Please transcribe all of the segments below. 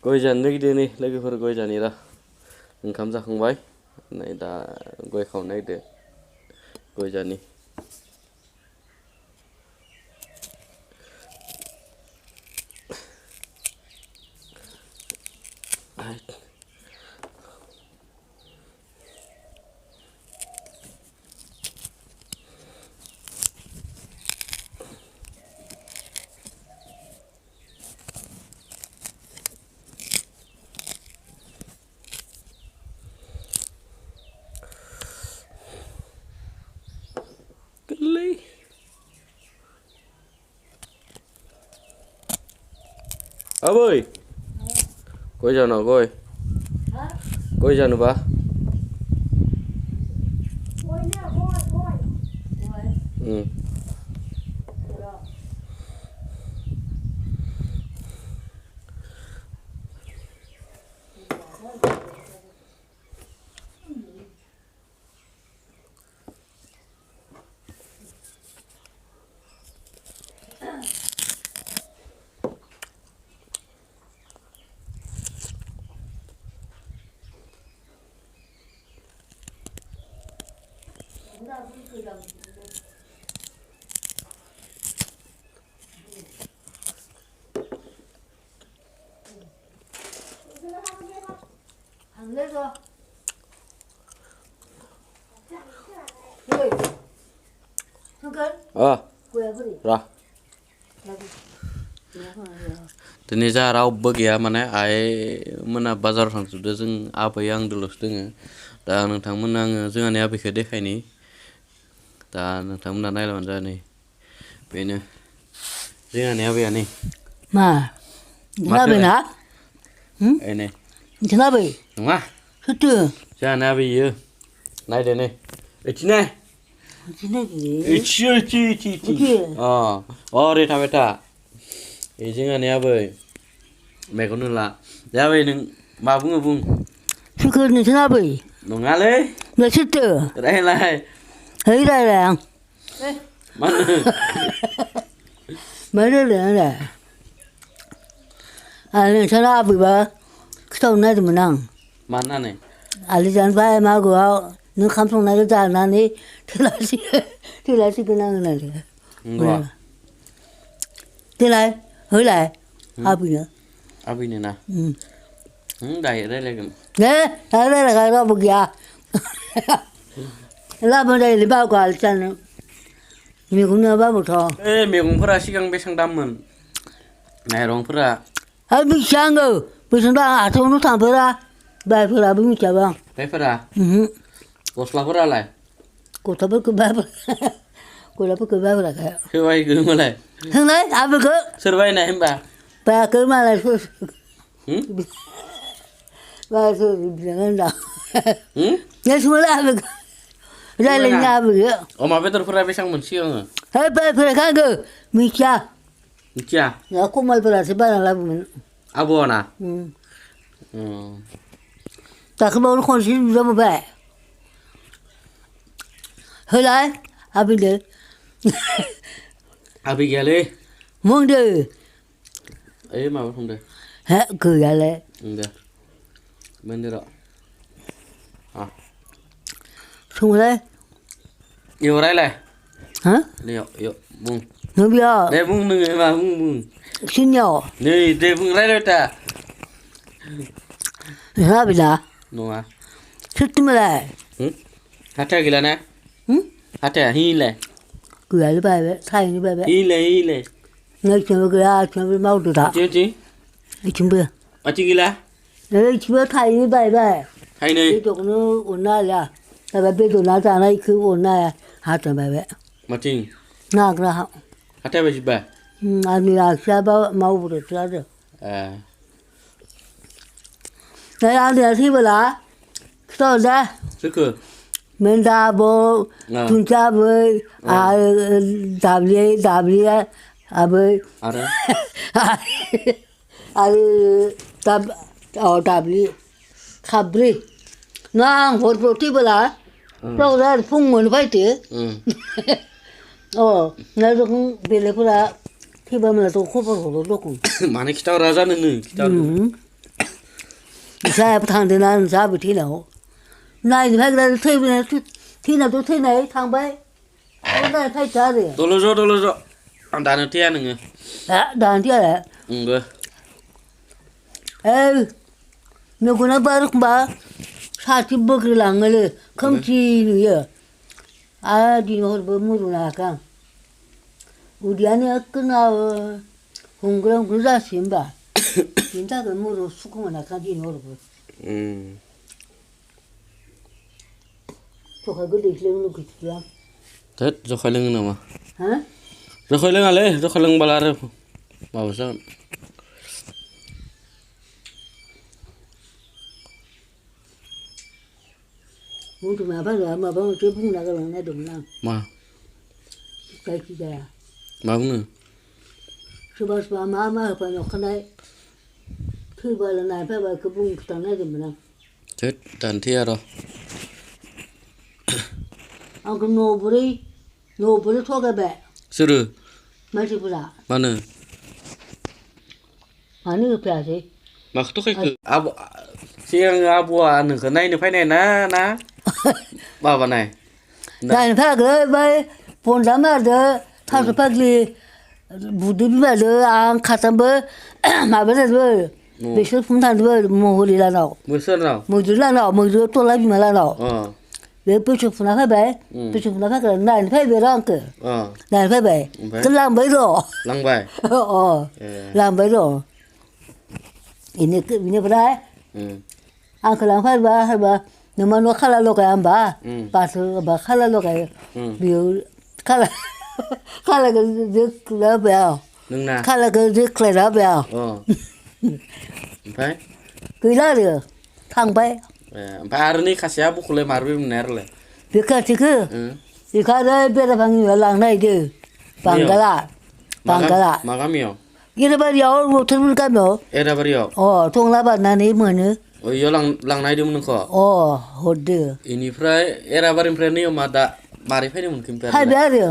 गय जानो नागिरदों नै लोगोफोर गय जानिरा ओंखाम जाखांबाय नै दा गय खावनो नागिरदों गय जानि गोरलै आबै गय जानो गय गय जानोबा ra दिनै जोंहा रावबो गैया माने आइमोना बाजाराव थांजोबदों जों आबै आंदोल'सो दोङो दा नोंथांमोननो आङो जोंहानि आबैखौ देखायनि दा नोंथांमोना नायलांबानो जाबाय बेनो जोंहानि आबैया नै मा खोनाबायना नै खोनाबाय नङा सोरथो जोंहानि आबै इयो नायदो नै इथिनो ओरै थाबाय था जोंहानि आबै मेगन नुला आबै नों मा बुङो बुं सोरखो नोंसोर आबै नङालै सोरथो रायलाय है रायलाय आं मानो मा रायलाय आंलाय आरो नोंसोर आबैबा खिथाहरनो नागिरदोंमोन आं मा होननानै आलि जानो बाय मागोआव नों ओंखाम संनायखौ जानानै थैलासिगोन आं होननानै देलाय होलाय आबैनो ना दायो रायलायगोन दे दायो रायलायग्रा रावबो गैया लाबो जायोलै बागो आलासि जानो मैगं नङाबाबोथ' मैगंफोरा सिगां बेसेबां दाममोन माइरंफोरा मिथिया आङो बेसेबां दाम हाथायावनो थांफेरा बायफोराबो मिथियाबा आं बायफोरा गस्लाफोरालाय गस्लाफोरखौ बायफेराखै सोर बायखो होनबालाय सोंलाय आबैखौ सोर बायनाय होनबा बायाखै मालाय बिलाङो होनदां सोंलाय आबैखौ रायलायनो आबैखौ अमा बेदरफोरा बेसेबांमोन सिगाङो है बायफेराखै आङो मिथिया कमलफोरासो बायना लाबोमोन आब'आ ना दाखालिबावनो खनसे नुजाबोबाय होलाय आबैनो आबै गैयालै बुंदो ओइ माबा संदो हे गैयालै दे मोनदो र' संलाय इयाव रायलाय हा इयाव बुं नों बेयाव दे बुं नोङो मा बुं सिनियाव नै दे बुं रायलाय था आबैना नङा सोरथोमालाय हाथाया गैला ना हाथाया हिलाय गैयालै बायबाय थाहैनो बायबाय हिलाय नैथिंबो गैया आथिंबो मावदो दा ओइथिंबो गैला ओइथिंबो थाहैनो बायबाय थाइनै बेदरखौनो अरनो हालिया माबा बेदर ना जानायखौ अरनो हाया हाथाया बायबाय माथिं नाग्रा हाथाया बायजोब्बाय आंनि आखियाबा मावबोदोंसो आरो आंनिया थैबोला खिथाहरदे सोरखो मेन्दा आब' थुनसा आबै आरो दाब्लि आबै आरो दाब्लि खाब्रै ना आं हरफोराव थैबोला रावबो फुं मोनो फैदो ना दखं बेलेगफोरा थैबा मोनाथ' खबर हरो दखं मानो खिथाहरा जानो जायाबो थांदोंना जाबो थैनायाव नायनो फैग्रा थैनायाथ' थैनाय थांबाय नायनो फैदो आरो दल' ज' आं दानो थैया नोङो दानो थैया नोंबो मेगना बारखुंबा साथि बोग्रोलाङोलै खोमसि नुयो दिनै हरबो मुरुनो हायाखै आं उदैयानो एखनाव हुंग्रो हुंग्रो जासै होमबा बिनि थाखाय मुरु सुखु मोनाखै आं दिनै हरबो जखाय गोदैसो लोंनो लुगैदों आं थोद जखाय लोङो नामा हा जखाय लोङालै जखाय लोंबाला आरो माबा जागोन बुंथ' माबा मोनसे बुंना गालांनो नागिरदोंमोन आं मा जायखिजाया मा बुङो सोरबा सोरबा मा होफानो अखानाय थैबाला नायफैबा बेखौ बुंनो खिथानो नागिरदोंमोन आं थोद दानो थैया र' आंखौ न'ब्रै थगायबाय सोरो मानसिफोरा मानो मानो होफैयासै माखौ थगायखो सिगां आबौआ नोंखौ नायनो फैनाय ना माबानाय नायनो फैयाखै बै बनजा मारदो थास' फाग्लि बुदो बिमाजों आं खाथामबो माबा जादोंबो बेसर फुनो थांदोंबो महरि लानाव सोरनाव मैद्रु लानाव मैद्रु थला बिमा लानाव बे बेसर फुना फैबाय बेसर फुना फैग्रा नायनो फैबाय र' आंखौ नायनो फैबाय लांबाय र' लांबाय र' बेनिफ्राय आंखौ लांफैबा नोंमा न' खाला लगाया होमबा बाथौ होमबा खाला लगायो बेयाव खालाखौ जोख्लायना होबाय आं खालाखौ जोख्लायना होबाय आं ओमफ्राय गैला आरो थांबाय ओमफ्राय आरो नै खासेया आबौखौलाय मारबाय मोननाय आरोलाय बे खाथिखौ बेखौ आरो बेराफाङियाव लांनो नागिरदों बांगाला मा गामियाव एराबारियाव रथरमुल गामियाव एराबारियाव टंला बारनानै मोनो इयाव लांनो नागिरदोंमोन नोंखौ हरदो बेनिफ्राय एराबारिनिफ्राय नैयाव मा दा मारै फैनो मोनखो फैबाय आरो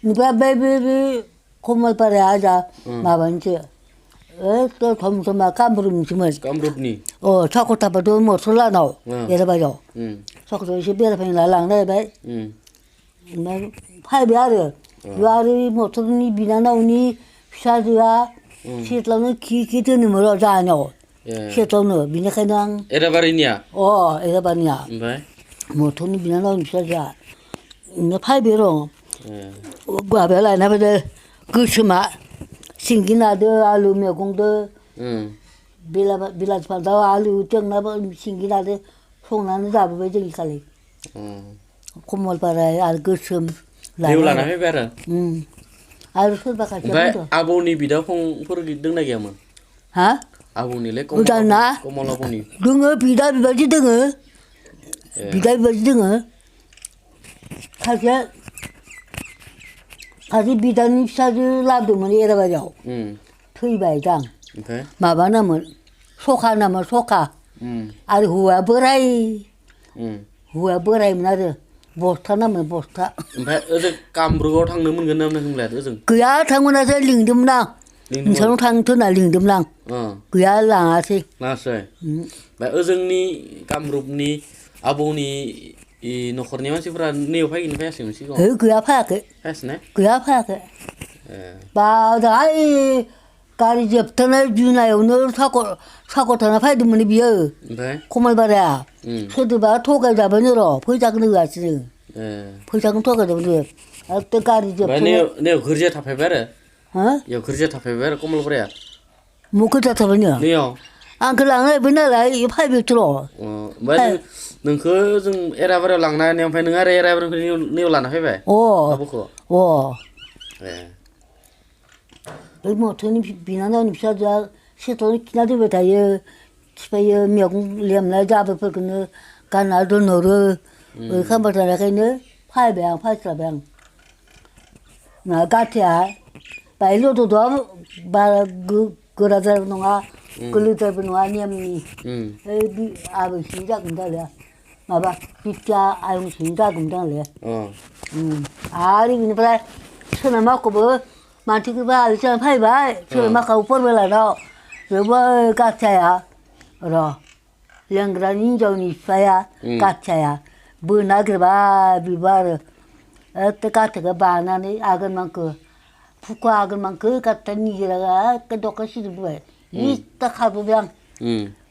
ओमफ्राय बे कमलपाराया आजा माबानिसो थम थमा कामरुपनिसोमोन कामरुपनि साख'थाबाथ' मथर लानाव एराबारियाव साख'थाव एसे बेरायफैना लांनो नागिरबाय ओमफ्राय फैबाय आरो बेयाव आरो मथरनि बिनानावनि फिसाजोआ सिथ्लावनो खि दोनोमोन र' जाहानियाव सिथ्लावनो बिनिखायनो आं एराबारिनिया एराबारिनिया मथरनि बिनानावनि फिसाजोआ फैबाय र' माबाया लायना फैदो गोसोमा सिंगि नादो आलु मैगंदो बिलाथि फान्थाव आलु टेंना सिंगि नादो संनानै जाबोबाय जों खालि कमलपारा आरो गोसोम लाना फैबाय आरो सोरबा खाथिया बुंदों आबौनि बिदा फंफोर दंना गैयामोन हा आबौनिलाय गोदाना कमल आबौनि दोङो बिदा बिबाजै दोङो खासे बिदानि फिसाजो लाबोदोंमोन एराबारियाव थैबाय दां माबा नामोन सखा नामोन सखा आरो हौवाया बोरायमोन आरो बस्था नामोन बस्था ओमफ्राय ओजों कामरुपआव थांनो मोनगोन ना मोनाखै ओजों गैया थांमोनासै लिंदोंमोन आं नोंसानाव थांथो होनना लिंदोंमोन आं गैया लाङासै ओमफ्राय ओजोंनि कामरुपनि आबौनि न'खरनि मानसिफ्रा नैयाव फैगोन फैयासैमोन सिगाङाव गैया फैयाखै गैया फैयाखै दाहाय गारि जोबथारनाय जुनायावनो साख'थाना फैदोंमोन बियो कमलबारिया सोरदोबा थगायजाबायनो र' फैसाखौनो होआसैनो फैसाखौनो थगायजाबायनो एकदम गारि जोबथारनायाव गोरजिया थाफैबाय आरो गोरजिया थाफैबाय आरो कमलबारिया गोरजिया थाफैनो आंखौ लांनो नागिरबाय नालाय फैबायथ' र' ओमफ्राय नोंखौ जों एराबारियाव लांनानै ओमफ्राय नों आरो एराबारिनिफ्राय नैयाव लाना फैबाय आबौखौ बै मथरनि बिनानावनि फिसाजोआ सिथ्लावनो खिना दोनबाय थायो थिफायो मैगं लेमनाय जाबोरफोरखौनो गानना दोनहरो खालामबाय थानायखायनो फैबाय आं फैस्लाबाय आं गाथिया बाहाय लद'द'आ बारा गोराद्रायबो नङा गोरलैद्रायबो नङा नेमनि आबैसोनि जागोन दालाय माबा बिटिया आयंसोनि जागोन दालाय आरो बेनिफ्राय सोनामाखौबो मानसिखौबो आलासि जानो फैबाय सोनामाखौ फोरमायलायनाव बेवबो गाथियाया र' लोंग्रानि हिनजावनि बिफाया गाथियाया बोना नागिरबाय बिबो आरो एखे गाथियाखौ बानानै आगोलमांखो फुखा आगोलमांखो गाथिया निजिरा एखे दखा सिजोबबाय इथा खारबोबाय आं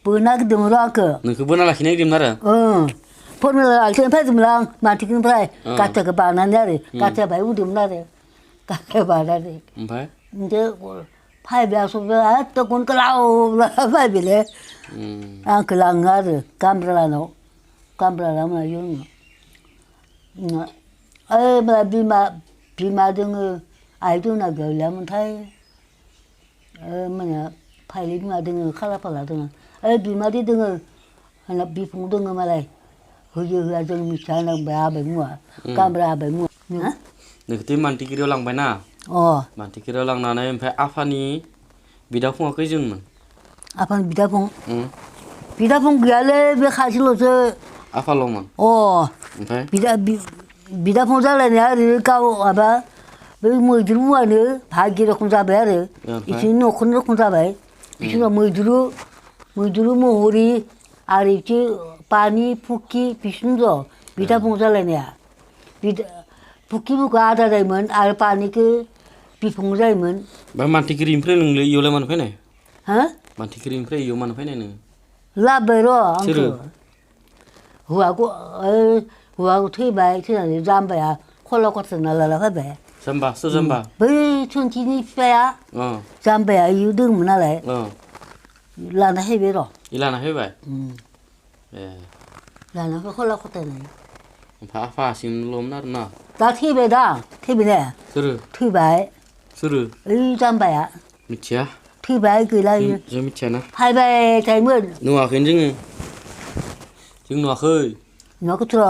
बोना नागिरदोंमोन र' आंखो नोंखौ बोना लाखिनो नागिरदोंमोन आरो फोरमायना लाखिनो फैदोंमोन आं मानसिनिफ्राय गाथियाखौ बानानै आरो गाथिया बाहाय उन्दुमोन आरो गाथिया बानानै ओमफ्राय फैबाय आसबो एखे गन गोलाव फैबायलै आंखौ लाङो आरो गामब्रालानाव गामब्राला मायो आङो ओइ बिमा दोङो आइ दंना गैलामोनथाय माने फाइलि बिमा दोङो खालाफाला दोङो ओइ बिमादै दोङो होनना बिफुं दोङो मालाय होयो होआ जों मिथिया होनबाय आबै मुवा गामब्रा आबै मुवा नोंखौथ' मानटिगिरियाव लांबायना मानटिगिरियाव लांनानै ओमफ्राय आफानि बिदा फंआ खैजोनमोन आफानि बिदा फं गैयालै बे सासेल'सो आफाल'मोन ओमफ्राय बिदा फं जालायनाया ओरैनो गाव माबा बै मैद्रु मुवानो भागि रखम जाबाय आरो बिसोरनि न'खरनि रखम जाबाय बिसोर मैद्रु महरि आरो बिदि पानि फुखि बिसोरनो ज' बिदा फं जालायनाया फुखिफोरखौ आदा जायोमोन आरो पानिखौ बिफं जायोमोन बा मानटिगिरिनिफ्राय नोंलाय इयावलाय मानो फैनाय हा मानटिगिरिनिफ्राय इयाव मानो फैनाय नोङो लाबोबाय र' आंखौ हौवाखौ थैबाय थैनानै जाम्बाया खला खथना लाना फैबाय जाम्बा सोर जाम्बा बै सोनथिनि बिफाया जाम्बाया इयो दङमोन नालाय लाना फैबाय र' लाना फैबाय ए लाना फै खला खथायनाय ओमफ्राय आफा हारसिंल'मोन आरो ना दा थैबाय दा थैबाय ने सोरो थैबाय सोरो ओइ जाम्बाया मिथिया थैबाय गैला इयो जों मिथियाना फैबाय थायोमोन नुवाखैनो जों नुवाखै नुवाखैथ' र'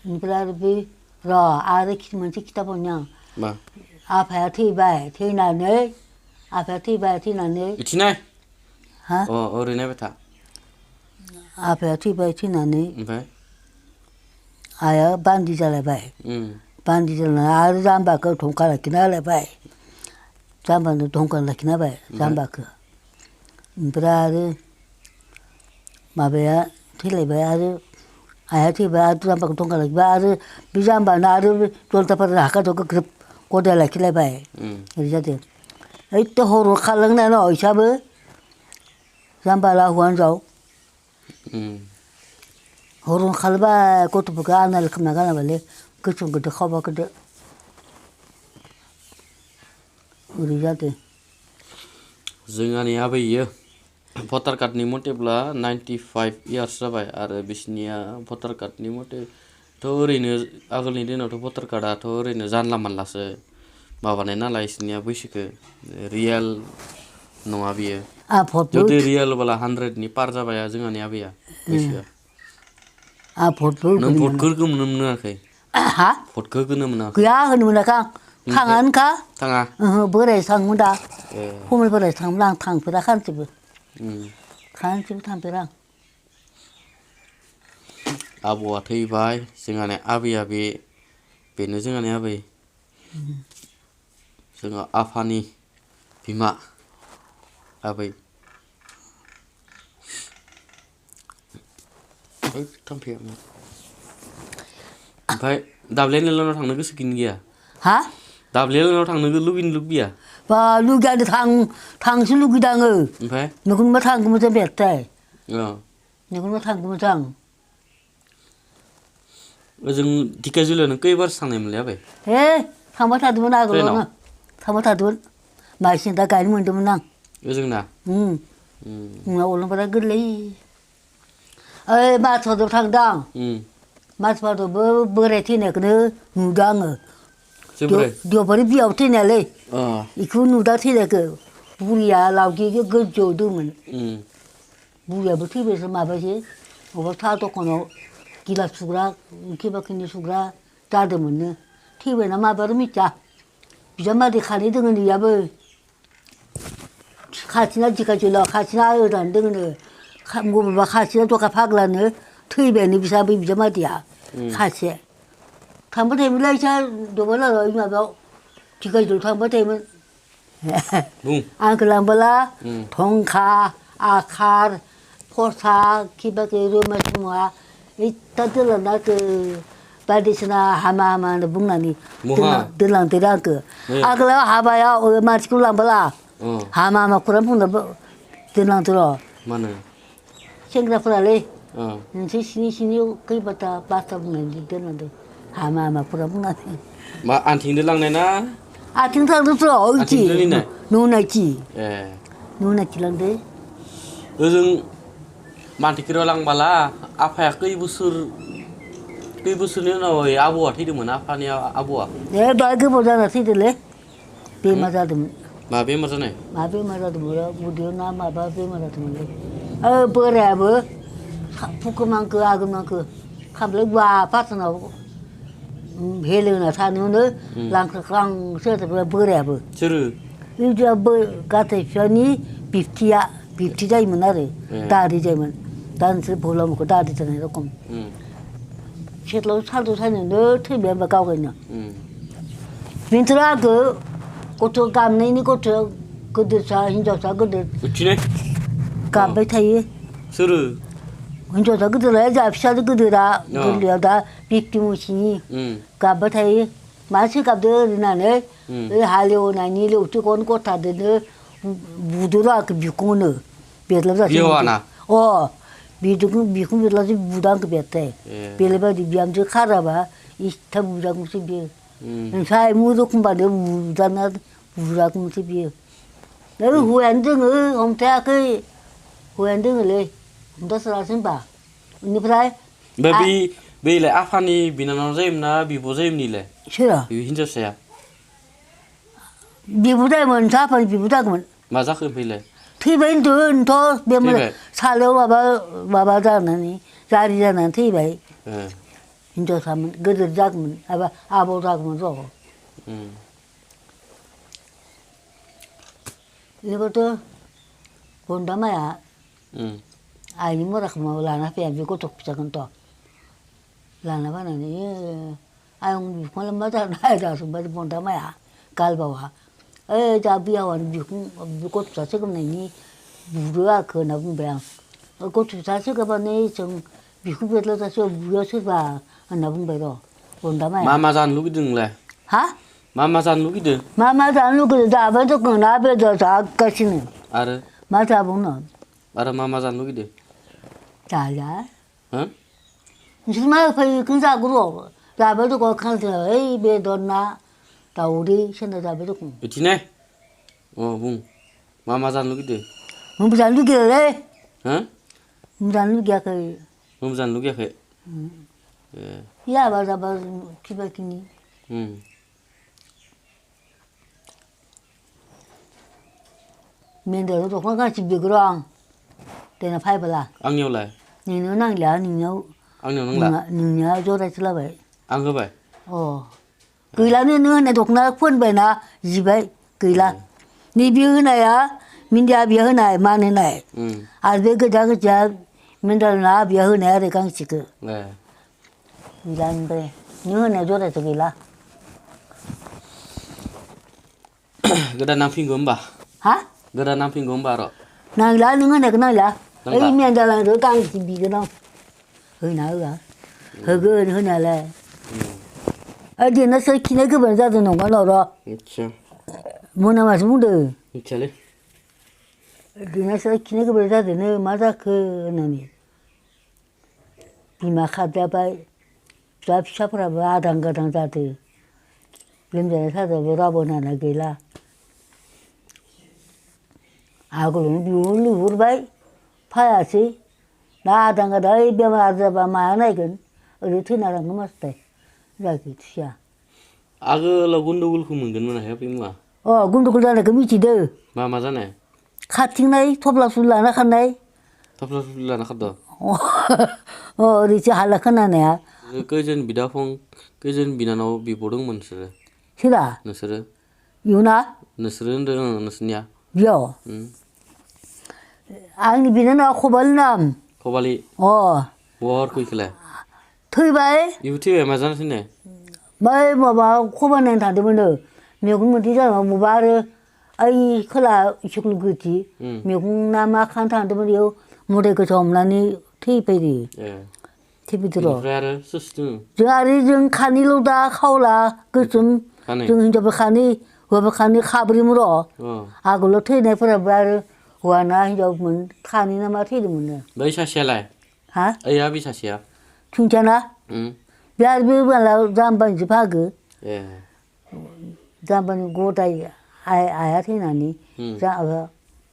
ओमफ्राय आरो बै र' आरो मोनसे खिथाबावनि आं मा आफाया थैबाय थैनानै मिथिनाय हा ओरै नायबाय था आफाया थैबाय थैनानै ओमफ्राय आइया बान्दि जालायबाय बान्दि जानानै आरो जाम्बाखौ धंखा लाखिना होलायबाय जाम्बानो धंखा लाखिना होबाय जाम्बाखौ ओमफ्राय आरो माबाया थैलायबाय आरो आइया थैबाय आरो जाम्बाखौ धंखा लाखिबाय आरो बे जाम्बानो आरो जलदाफारा हाखादोखौ ग्रोब गदाय लाखिलायबाय ओरै जादों ओइथ' हराव खारलांनाय न' इसाबो जाम्बाला हौवा हिनजाव हराव खारबाय गथ'फोरखौ आनाल खालामना गालांबायलै गोसोम गोदो खावबा गोदो ओरै जादों जोंहानि आबैयो भटार कार्डनि मथेब्ला 95 इयार्स जाबाय आरो बिसोरनिया भटार कार्डनि मथेथ' ओरैनो आगोलनि दिनावथ' भटार कार्डआथ' ओरैनो जानला मानलासो माबानाय नालाय बिसोरनिया बैसोखौ रियेल नङा बियो जुदि रियेलबोला 100नि पार जाबाय जोंहानि आबैया बैसोआ नों भटखौ होनो मोनाखै भटखौ होनो मोनाखै गैया होनो मोनाखै आं थाङानोखा थाङा बोरायसो थाङोमोन दा फमेल बोरायसो थाङोमोन आं थांफेरा खानसेबो थांफेरा आं आबौआ थैबाय जोंहानि आबैया बेनो जोंहानि आबै जोंहा आफानि बिमा आबै ओमफ्राय दाब्लेनाव थांनो गोसो गैया हा दाब्लेनाव थांनो लुगैनो लुगैया बा लुगैयानो थांसो लुगैदों आङो ओमफ्राय नोंखौनोबा थांगौमोन जों बेरथाय नोंखौनोबा थांगौमोन आं ओजों ढेकियाजुलियाव नों खैबारसो थांनायमोनलै आबै थांबाय थादोंमोन आगोलावनो थांबाय थादोंमोन माइसिं दा गायनो मोन्दोंमोन आं ओजोंना उनाव अलंबारा गोरलै ओइ माथुआव थांदों आं माथुआवबो बोराय थैनायखौनो नुदों आङो देवबारि बियाव थैनायालै बेखौ नुदों थैनायखौ बुरिया लावगे गोजौआव दंमोन बुरियाबो थैबायसो माबासो बबेबा साहा दखानाव गिलास सुग्रा ओंख्रि बाखिनि सुग्रा जादोंमोननो थैबायना माबायाबो मिथिया बिजामादै खानै दङ नैयाबो खाथिना ढेकियाजुलियाव खाथिना ओजानो दङनो बबेबा खाथिना दखा फाग्लानो थैबायानो बिसाबो बिजामादैया खासे थांबाय थायोमोनलाय इसा दबालाराव माबायाव ढेकियाजुलियाव थांबाय थायोमोन आंखौ लांबोला धंखा आखार 포사 기밖에 로마스모아 이 따들나 그 바디스나 하마하마는 붕나니 들랑들랑 그 아글라 하바야 마치kul랑 발라 하마마 그런 분도 들랑 들어 mana 생각하라래 신이 그이부터 바스타 붕나니 들는데 하마마 그런 분나니 ma anting delang này na 아 등산도 들어 어디 누나지 eh 누나지랑데 özüng mantik delang bala apa ya kei busur ni unaw abuwa thidimon apani abuwa 내 발그보다는 시들래 비마자도 ma be ma jane 마비마라도 뭐라 무디오나 마바비마라도 뭐래 버래버 부끄만 그 아그만 그 감을 와 파스나 헬르나 사는데 랑크랑 세서 버래버 churu 이제 뭐 같아 편이 비티자 이문나래 다리제면 단스 볼라 먹고 다리잖아요 조금 쳇로 살도 사는데 특别뭐 가거든요 민트라 그 고토 감내니 고토 그들사 hinjosa 그들 uchine 감배 타이 churu hinjosa 그들 잡샤도 그들아 그려다 빅티무시니 감배 타이 마치 감들이나네 할려나 니려 뜨건 고타데 부두라 그 비콘을 베들자 biwana 비두군 비콘 베들자 부당 그 베테 베레바디 비암지 카라바 이스타 부당 무시 비 사이 무도 kum바데 부다나 부라 kum시 비 내가 후안등을 엄태야 그 후안등을 래 혼자서 봐 ini prai babi be le afani binano zaim na bibo zaim ni le 싫어 bi hinja saya 비부다면 자판 비부다면 ma jak be le 티벤도 더 매물 살려 와봐자나니 자리자나 티베 eh 인도 사면 그들 작으면 아보 작으면 줘 이것도 본다마야 아니 뭐라 그러면 라나 빼면 이거 또 비자건 또 라나 바나니 아용 비콘을 맞아 나야서 맞아 본다마야 갈바와 자비야원 비콘 자세금 내니 무료야 그 나쁜 배양 그것도 자세가 봐네 좀 비콘별로 자서 무료서 봐 나쁜 배로 본다마야 ma jan lu gidung le 하 ma jan lu gidung 마마도 안 누구 나베도 그 나베도 자까시는 are 맞아 보는 ma jan lu gidung 자야 ha 정말 그 근사구로 나베도 그 칸서 에이 베도나 다 우리 신도 나베도 그 uchine bung ma jan lu gidung 무슨 누기래 ha 무슨 누기야 그 jan lu ge khe eh 야 맞아 봐 기백이니 면도도 화가지 비그랑 때나 파이블라 ang nhiều le 니는 낭이야 니는 ang nhiều nang la 니냐 저래슬라 봐 ang ge bai 그이라는 너네 독나 폰배나 집에 그이라 니 비으나야 민자 비으나 마네나 알베 그자그자 민달나 비으나 래 강치그 ne 이란데 너네 저래서 그이라 gada nang phingom ba 하 gada nang phingom ba ro 나라 너네 그나라 이 면달라 저 강치 비그나 흐나가 흐그 흐나래 어디 너서 키네 그 번자도 농가 넣어 acha 뭐나 맞으면도 chale 어디서 키네 그 번자도 너 맞아 그 너니 비마 카다바 잡샤프라 바당가당자들 림자에 사서 보라보나나 그라 아고는 비올리 우르바이 파야지 나당가다 이 비마자바 마나이건 어디 트나랑 거 맞대 자기 티야 agla gundugul khu mungkin mana ya pimwa 군두굴다나 그 미치데 ma jane 카팅나이 토플라술라나 칸나이 tapla la na khado 리치 할라카나네 kejen bidafong kejen binano bibodong monsere 싫어 nesere 유나 nesere ndeng nesnya 요 아니 비나나 코발남 kobali war kui khle 토이바이 youtube ma jan sine 마이 뭐바 코바는 다들면 미국은 디자 뭐바르 아이 클라 식루그지 미국 남아 칸탄들면 요 मोदायखौ हमनानै थैफैदो थैफैदो र' ओमफ्राय आरो सोर सोर दोङो जों आरो जों खानैल' दा खावला गोसोम खानै जों हिनजावफोर खानै हौवाफोर खानै खाब्रैमोन र' आगोलाव थैनायफोराबो आरो हौवाना हिनजावमोन खानै ना मा थैदोंमोननो बै सासेयालाय हा ओइया बै सासेया थिंजाना बे आरो बे माला जाम्बानिसो भागो ए जाम्बानि गदाय आइया थैनानै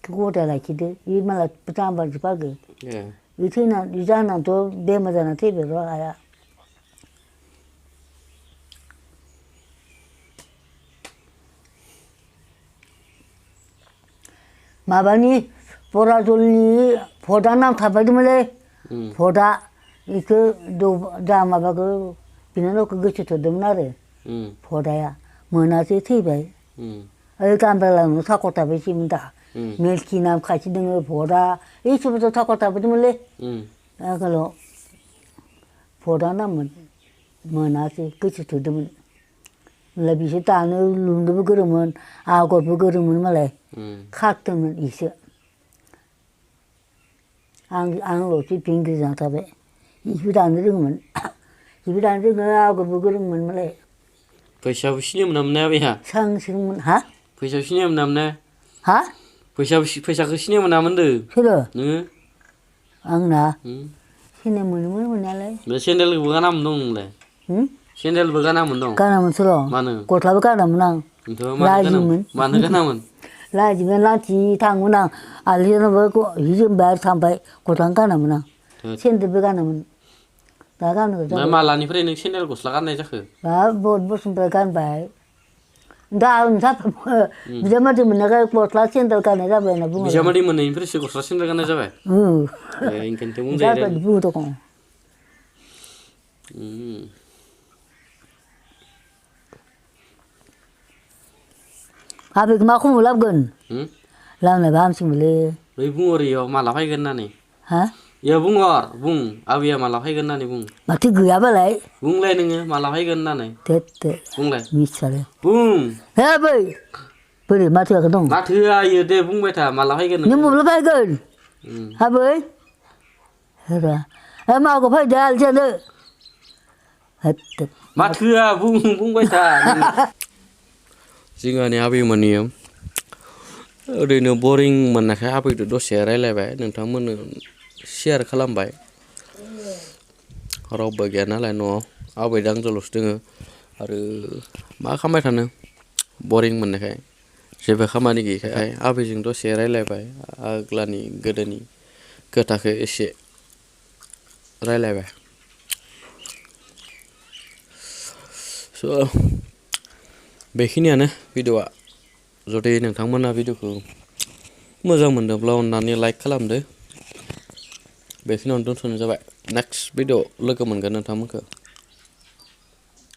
गदाय लाखिदो बे माला जाम्बानिसो भागो ए बे थैनानै जानानैथ' बेमार जानानै थैबाय र' आइया माबानि बराजलनि भटआ नांथाबबायदोंमोनलै भटआ बेखौ जा माबाखौ बिनानावखौ गोसोथोदोंमोन आरो भटआ मोनासै थैबाय ओइ गामब्रालायावनो साखर थाबायसैमोन दा मेलखि नाम खायसे दोङो भटआ ओइ सोरबा साखर थाबायदोंमोनलै आगोलाव भटआ नाममोन मोनासै गोसोथोदोंमोन मालाय बिसोर दानो लुनोबो गोरोंमोन आगरबो गोरोंमोन मालाय खारदोंमोन इसो आंल'सो भिंग्रि जाना थाबाय इबो दानो रोङोमोन इबो दानो रोङो आगरबो गोरोंमोन मालाय फैसाबो सिनायोमोन नामने आबैहा सांसोमोन हा फैसाबो सिनायोमोन नामने हा फैसाखौ सिनायोमोन नामोन होनदो सोरो नोङो आंना सिनाय मोनोमोन मोननायालाय बे सेन्देलबो गानामोन दं नोंलाय सेन्देलबो गानामोन दं गानामोनथ' र' मानो गस्लाबो गानामोन आं लाजियोमोन मानो गानामोन लाजियोमोन लांथि थाङोमोन आं आलिनाबो हि जोमबाय आरो थांबाय गस्लाखौनो गानामोन आं सेन्देलबो गानोमोन दा गानग्रा जाबाय मालानिफ्राय नों सेन्देल गस्ला गाननाय जाखो दा बहुत बोसोरनिफ्राय गानबाय दा बिजामादै मोननायखाय गस्ला सेन्देल गाननाय जाबाय होनना बुङो बिजामादै मोननायनिफ्रायसो गस्ला सेन्देल गाननाय जाबाय ओंखायनोथ' बुंजायो जाबाय बुङो दखन आबैखौ मा खमाव लाबोगोन लांनायबा हामसिगौमोनलै बै बुंहर इयाव माला फैगोन होननानै हा इयाव बुंहर बुं आबैया माला फैगोन होननानै बुं माथो गैयाबालाय बुंलाय नोङो माला फैगोन होननानै बुंलाय मिथियालै बुं हे आबै बोरै माथो होआखै दं माथो होआ इयो दे बुंबाय था माला फैगोन नों माब्ला फैगोन आबै र' मागो फैदो आलि जानो माथो होआ बुंबाय था जोंहानि आबैमोननि ओरैनो बरिं मोननायखाय आबैदो दसे रायलायबाय नोंथांमोननो शेयार खालामबाय रावबो गैया नालाय न'आव आबैदो आंजोंल'सो दोङो आरो मा खालामबाय थानो बरिं मोननायखाय जेबो खामानि गैयैखाय आबैजों दसे रायलायबाय आग्लानि गोदोनि खोथाखौ एसे रायलायबाय स' बेखिनियानो भिडिअ'आ जुदि नोंथांमोना भिडिअ'खौ मोजां मोनदोंब्ला अननानै लाइक खालामदो बेखिनियावनो दोनथ'नाय जाबाय नेक्स्ट भिडिअ लोगो मोनगोन नोंथांमोनखौ